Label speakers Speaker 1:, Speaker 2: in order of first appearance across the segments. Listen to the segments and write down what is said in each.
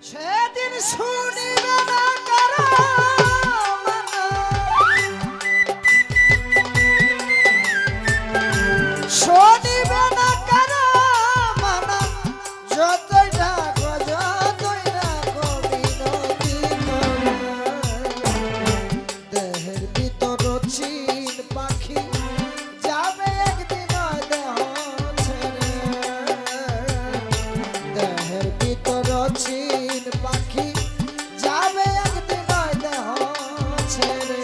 Speaker 1: সেদিন শুনিবে না কারো মানা, শুনিবে না কারো মানা, যতই ডাকো যতই ডাকো বিনতি করে। দেহের ভিতর চিন পাখি যাবে একদিন দেহ ছেড়ে, দেহের ভিতর চিন পাখি যাবে একদিন দেহ ছেড়ে।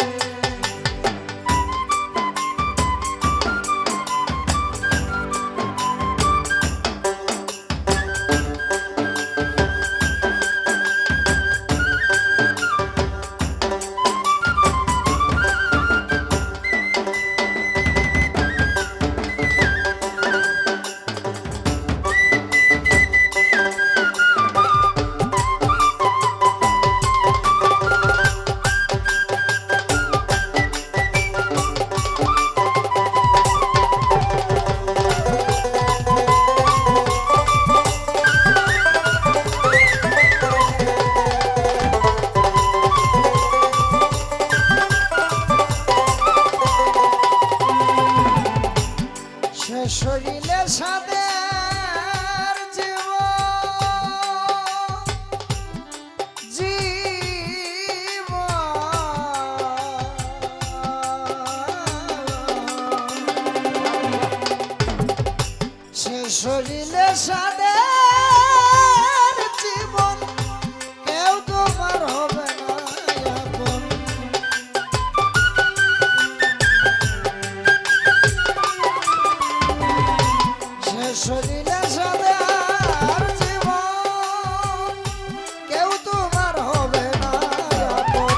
Speaker 1: শরীরে সাদের সে শরীরে সাদের জীবন কেউ তোমার হবে না আপন। শরীরে সাদের জীবন কেউ তোমার হবে না আপন।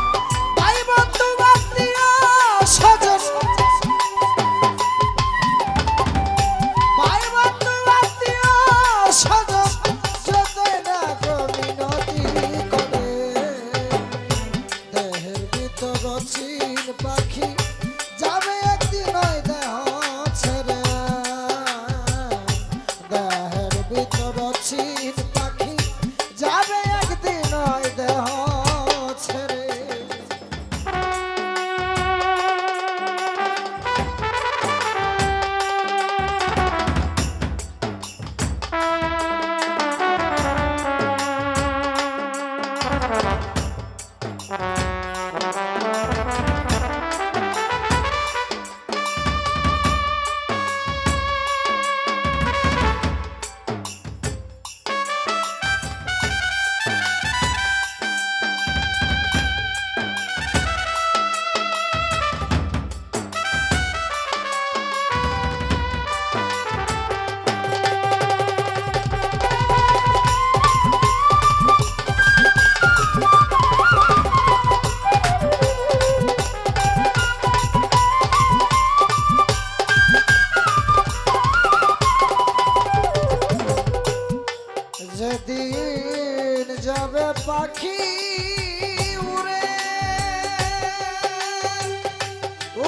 Speaker 1: ভাই বন্ধু আত্মীয় স্বজন, ভাই বন্ধু আত্মীয় স্বজন যতই ডাকো মিনতি করে। দেহের ভিতর চিন পাখি যাবে একদিন ওই দেহ ছেড়ে, দেহের ভিতর চিন পাখি যাবে একদিন ওই দেহ ছেড়ে। যেদিন যাবে পাখি উড়ে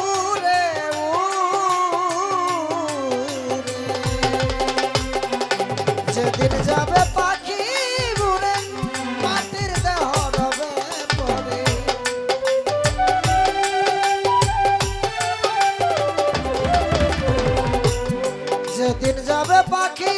Speaker 1: উড়ে উড়ে, যেদিন যাবে পাখি উড়ে মাটির দেহ রবে পড়ে। যেদিন যাবে পাখি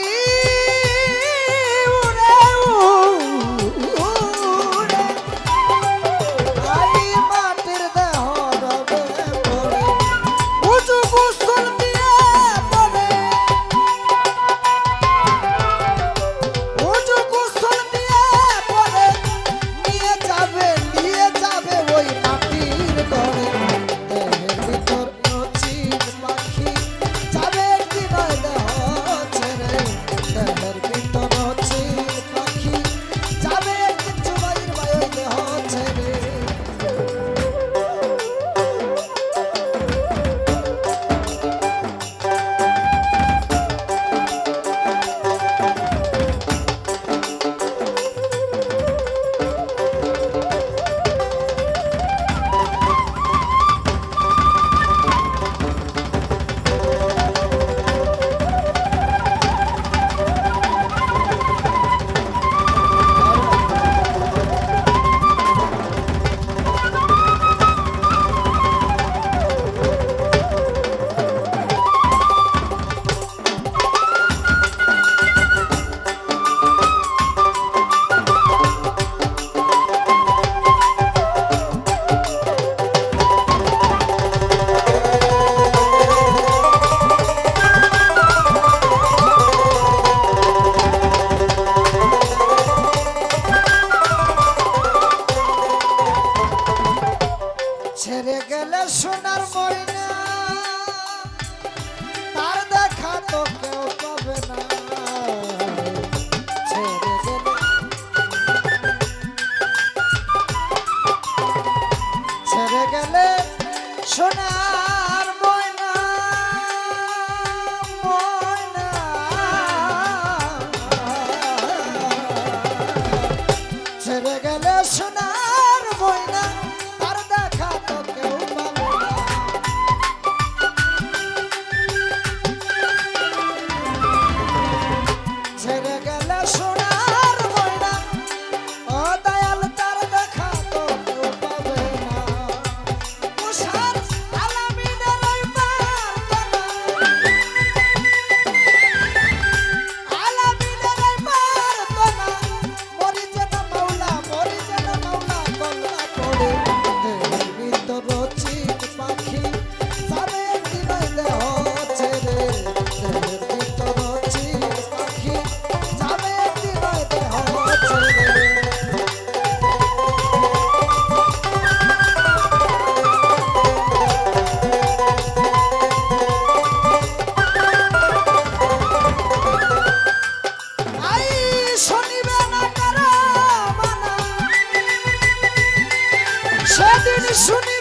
Speaker 1: শুনি